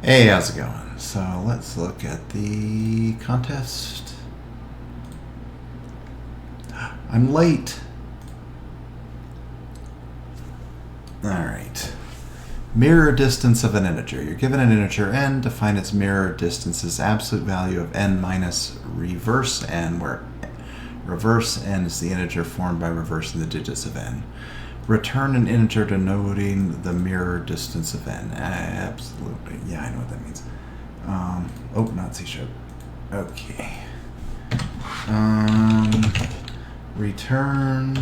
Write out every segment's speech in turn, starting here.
Hey, how's it going? So let's look at the contest. I'm late. Alright. Mirror distance of an integer. You're given an integer n, define its mirror distance as absolute value of n minus reverse n, where reverse n is the integer formed by reversing the digits of n. Return an integer denoting the mirror distance of n. Absolutely. Yeah, I know what that means. Oh, not C#. Okay. Return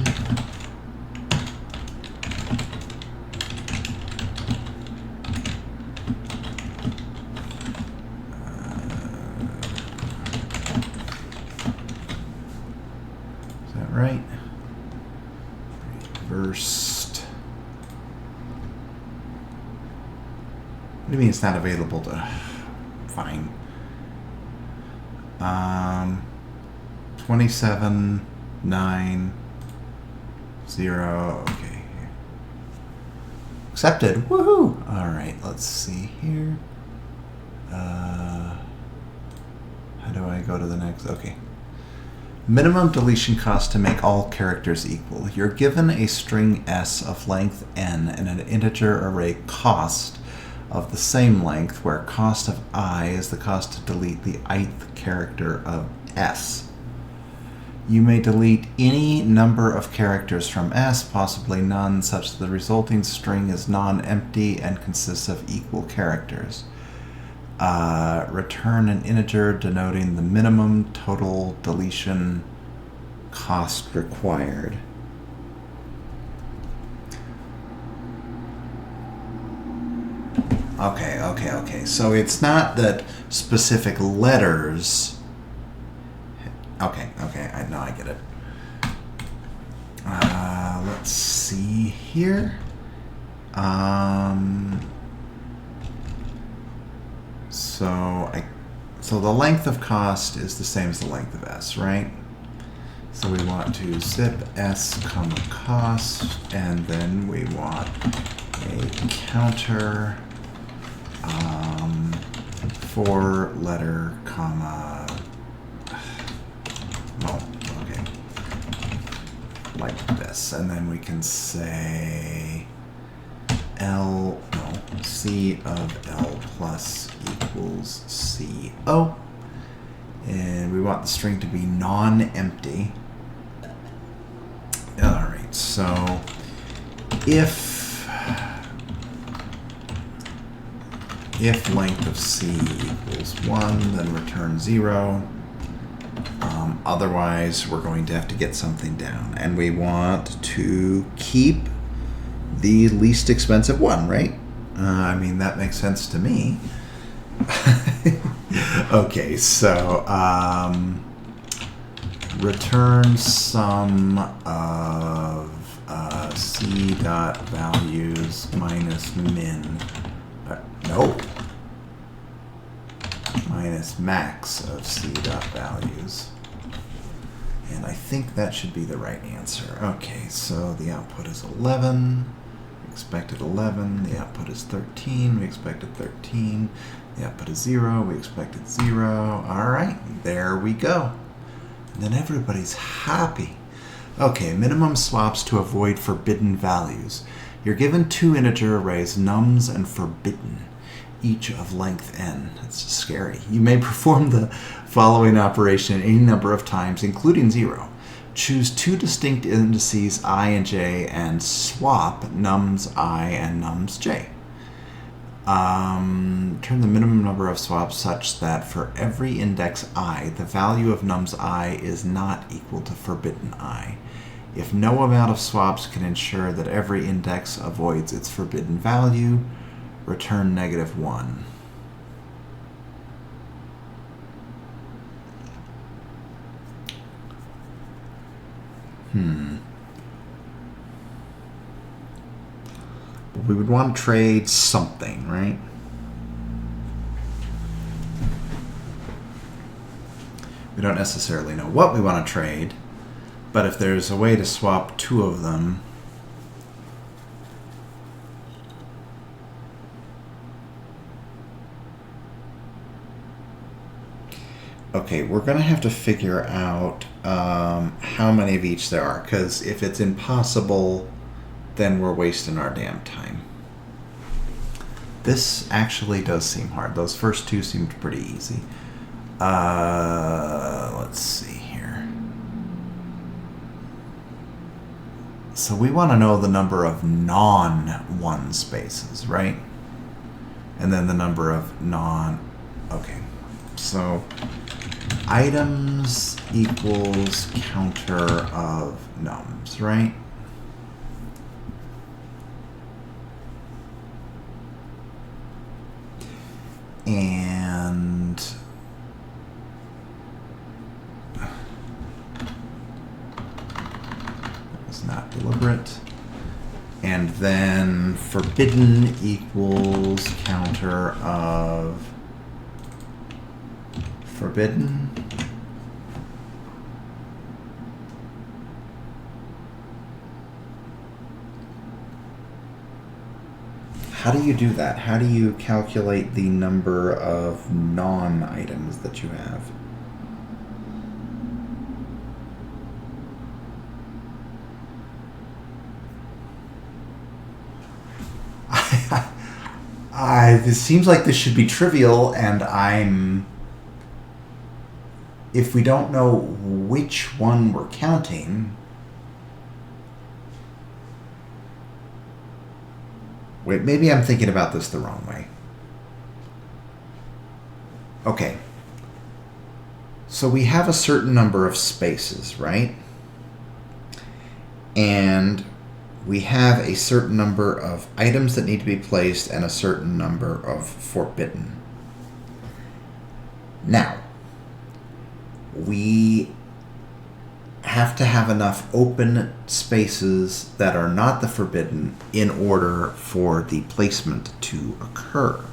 is that right? Reversed. What do you mean it's not available to? Fine. 27, 9, 0. Okay. Accepted. Woohoo! All right. Let's see here. How do I go to the next? Okay. Minimum deletion cost to make all characters equal. You're given a string s of length n and an integer array cost of the same length, where cost of I is the cost to delete the ith character of s. You may delete any number of characters from s, possibly none, such that the resulting string is non-empty and consists of equal characters. Return an integer denoting the minimum total deletion cost required. Okay. So it's not that specific letters. Okay. I get it. Let's see here. So the length of cost is the same as the length of s, right? So we want to zip s comma cost, and then we want a counter for letter comma. Well, okay, like this, and then we can say C of L plus equals CO, and we want the string to be non-empty. All right, so if length of C equals 1, then return 0. Otherwise, we're going to have to get something down. And we want to keep the least expensive one, right? I mean, that makes sense to me. Okay, so return sum of C dot values minus min. No. Minus max of C dot values. And I think that should be the right answer. Okay, so the output is 11. We expected 11. The output is 13. We expected 13. The output is 0. We expected 0. All right, there we go. And then everybody's happy. Okay, minimum swaps to avoid forbidden values. You're given two integer arrays, nums and forbidden, each of length n. That's scary. You may perform the following operation any number of times, including 0. Choose two distinct indices I and j and swap nums I and nums j. Turn the minimum number of swaps such that for every index I, the value of nums I is not equal to forbidden I. If no amount of swaps can ensure that every index avoids its forbidden value, return -1. But we would want to trade something, right? We don't necessarily know what we want to trade, but if there's a way to swap two of them, Okay, we're going to have to figure out how many of each there are, because if it's impossible, then we're wasting our damn time. This actually does seem hard. Those first two seemed pretty easy. Let's see here. So we want to know the number of non-1 spaces, right? And then the number of non... Okay. So items equals counter of nums, right? And that was not deliberate. And then forbidden equals counter of forbidden. How do you do that? How do you calculate the number of non-items that you have? It seems like this should be trivial, and if we don't know which one we're counting... Wait, maybe I'm thinking about this the wrong way. Okay. So we have a certain number of spaces, right? And we have a certain number of items that need to be placed and a certain number of forbidden. Now, we have to have enough open spaces that are not the forbidden in order for the placement to occur.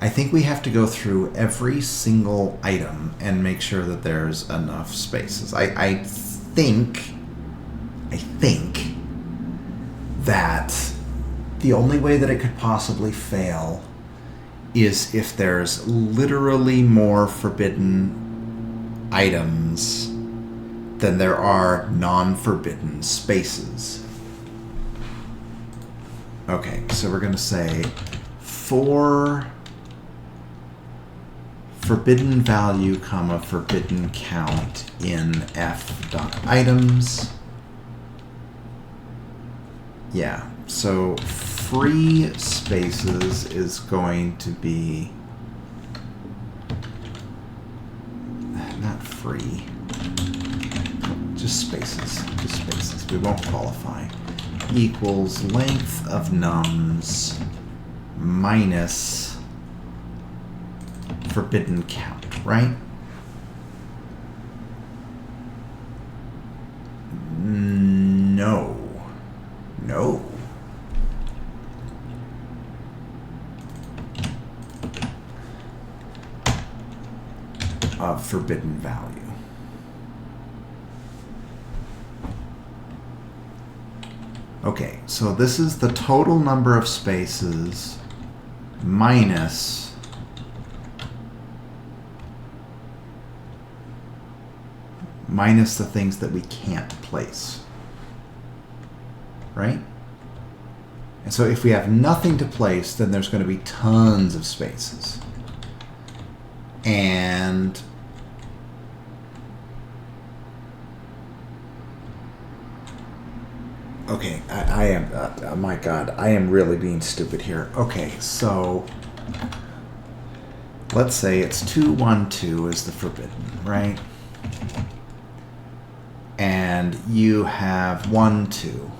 I think we have to go through every single item and make sure that there's enough spaces. I think that the only way that it could possibly fail is if there's literally more forbidden items than there are non-forbidden spaces. Okay, so we're going to say for forbidden value, comma, forbidden count in f.items. Yeah, so free spaces is going to be not free, just spaces, we won't qualify, equals length of nums minus forbidden count, right? No. Of forbidden value. Okay, so this is the total number of spaces minus the things that we can't place. Right? And so if we have nothing to place, then there's going to be tons of spaces. And okay, I am, oh my God, I am really being stupid here. Okay, so let's say it's 2, 1, 2 is the forbidden, right? And you have 1, 2.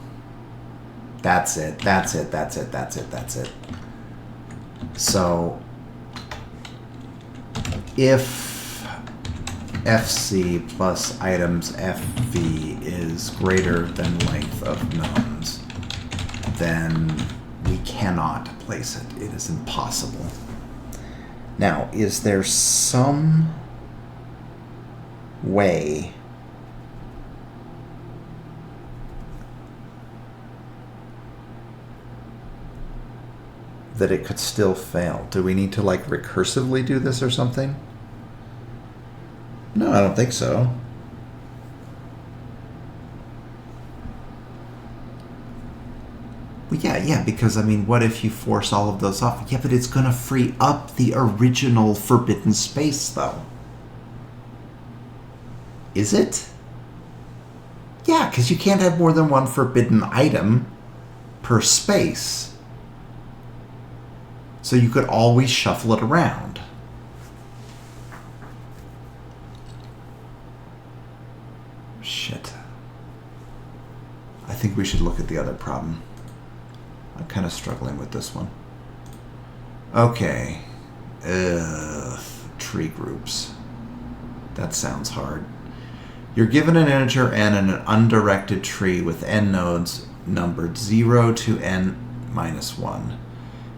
That's it. So if FC plus items FV is greater than length of nums, then we cannot place it. It is impossible. Now, is there some way that it could still fail? Do we need to like recursively do this or something? No, I don't think so. Well, yeah, because I mean, what if you force all of those off? Yeah, but it's going to free up the original forbidden space, though. Is it? Yeah, because you can't have more than one forbidden item per space. So you could always shuffle it around. Shit. I think we should look at the other problem. I'm kind of struggling with this one. Okay. Tree groups. That sounds hard. You're given an integer n and an undirected tree with n nodes numbered 0 to n minus 1.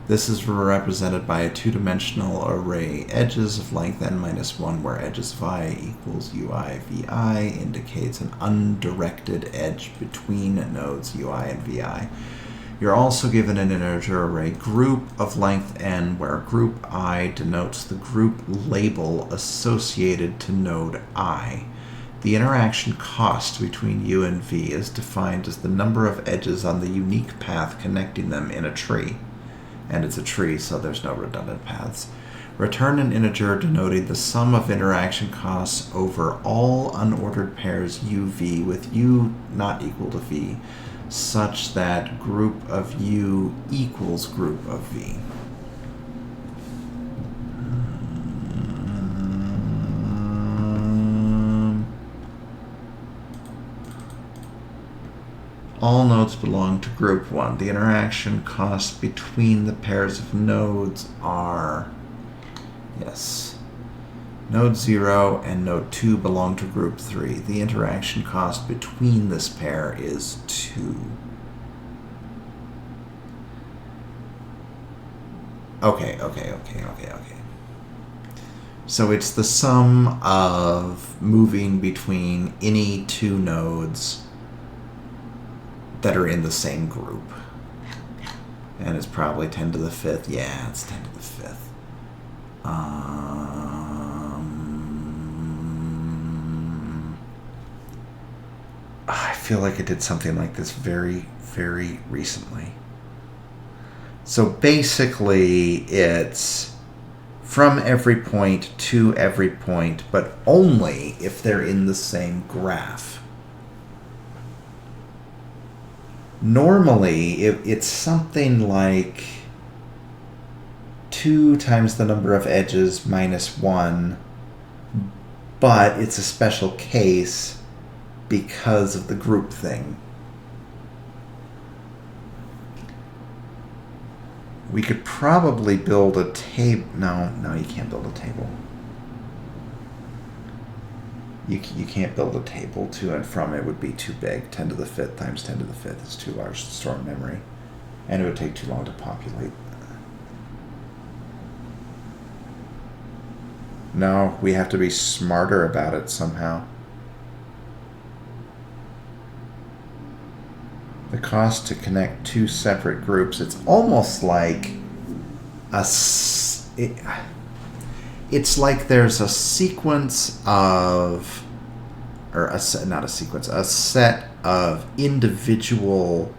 This is represented by a two-dimensional array. Edges of length n minus 1, where edges of I equals ui vi, indicates an undirected edge between nodes ui and vi. You're also given an integer array group of length n, where group I denotes the group label associated to node I. The interaction cost between u and v is defined as the number of edges on the unique path connecting them in a tree. And it's a tree, so there's no redundant paths. Return an integer denoting the sum of interaction costs over all unordered pairs uv with u not equal to v, such that group of u equals group of v. All nodes belong to group 1. The interaction costs between the pairs of nodes are, yes, node 0 and node 2 belong to group 3. The interaction cost between this pair is 2. Okay. So it's the sum of moving between any two nodes that are in the same group. And it's probably 10 to the 5th. Yeah, it's 10 to the 5th. I feel like I did something like this very, very recently. So basically, it's from every point to every point, but only if they're in the same graph. Normally, it's something like 2 times the number of edges minus 1, but it's a special case because of the group thing. We could probably build a table. No, you can't build a table. You can't build a table. To and from it would be too big. 10 to the 5th times 10 to the 5th is too large to store in memory. And it would take too long to populate. No, we have to be smarter about it somehow. The cost to connect 2 separate groups, it's almost like it's like there's a sequence of, or a set of individual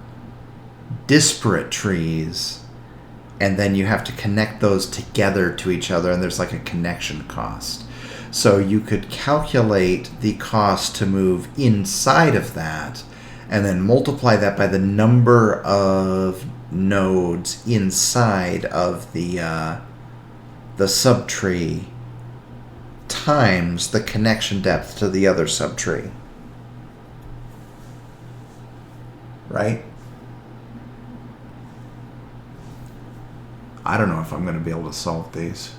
disparate trees, and then you have to connect those together to each other, and there's like a connection cost. So you could calculate the cost to move inside of that, and then multiply that by the number of nodes inside of the subtree times the connection depth to the other subtree. Right? I don't know if I'm going to be able to solve these.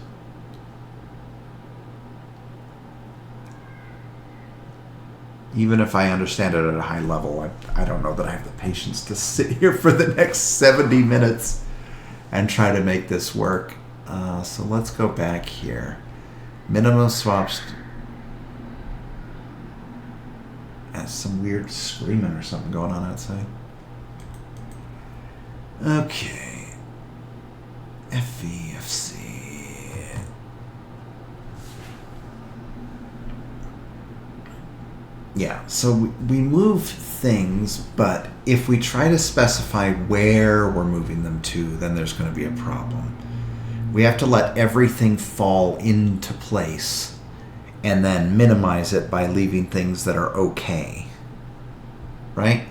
Even if I understand it at a high level, I don't know that I have the patience to sit here for the next 70 minutes and try to make this work. So let's go back here. Minimum swaps. That's some weird screaming or something going on outside. Okay. FVFC. Yeah, so we move things, but if we try to specify where we're moving them to, then there's going to be a problem. We have to let everything fall into place and then minimize it by leaving things that are okay. Right?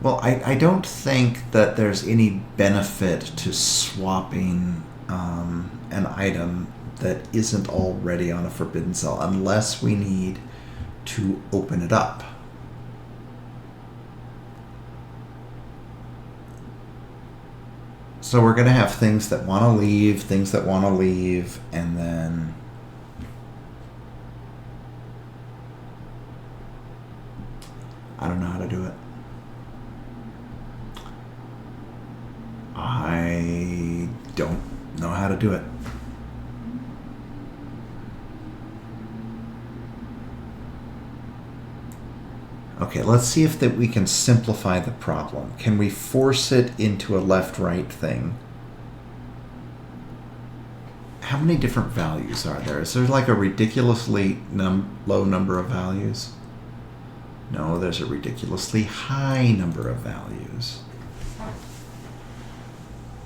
Well, I don't think that there's any benefit to swapping an item that isn't already on a forbidden cell unless we need to open it up. So we're going to have things that want to leave, things that want to leave, and then I don't know how to do it. I don't know how to do it. Okay, let's see if that we can simplify the problem. Can we force it into a left-right thing? How many different values are there? Is there like a ridiculously low number of values? No, there's a ridiculously high number of values.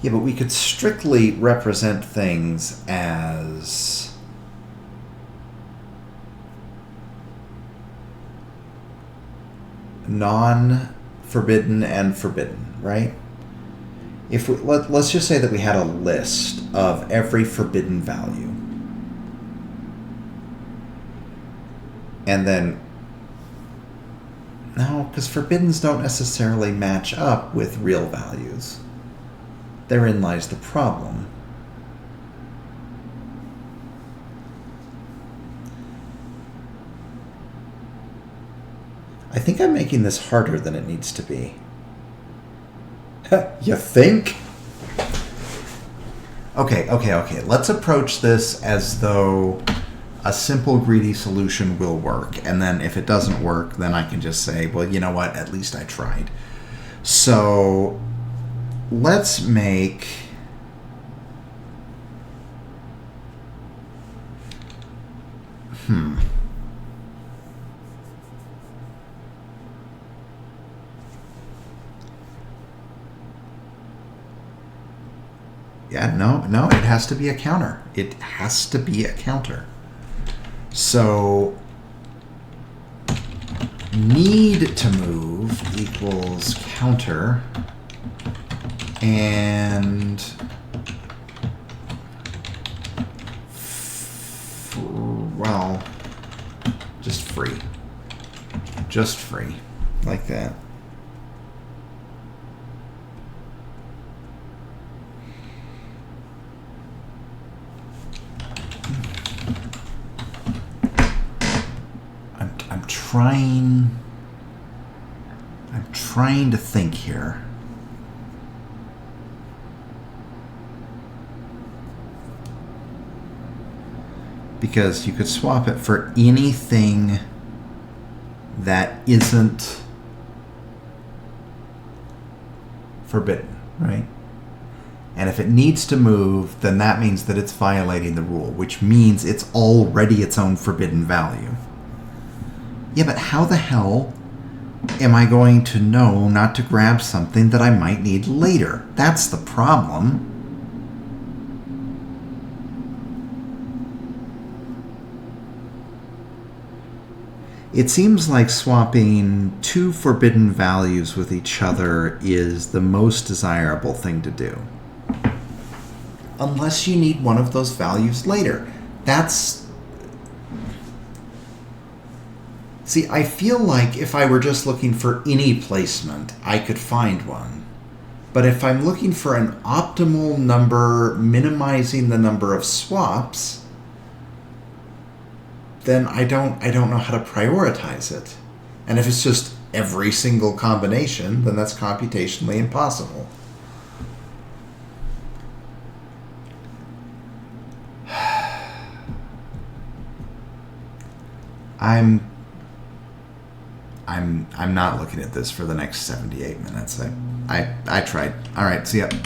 Yeah, but we could strictly represent things as non-forbidden and forbidden, right? If we, let's just say that we had a list of every forbidden value. And then, no, because forbiddens don't necessarily match up with real values. Therein lies the problem. I think I'm making this harder than it needs to be. You think? Okay. Let's approach this as though a simple greedy solution will work. And then if it doesn't work, then I can just say, well, you know what? At least I tried. So let's make Yeah, no, it has to be a counter. It has to be a counter. So need to move equals counter and well, just free. Just free. Like that. I'm trying to think here. Because you could swap it for anything that isn't forbidden, right? And if it needs to move, then that means that it's violating the rule, which means it's already its own forbidden value. Yeah, but how the hell am I going to know not to grab something that I might need later? That's the problem. It seems like swapping two forbidden values with each other is the most desirable thing to do. Unless you need one of those values later. See, I feel like if I were just looking for any placement, I could find one. But if I'm looking for an optimal number, minimizing the number of swaps, then I don't know how to prioritize it. And if it's just every single combination, then that's computationally impossible. I'm not looking at this for the next 78 minutes. I tried. All right, see ya.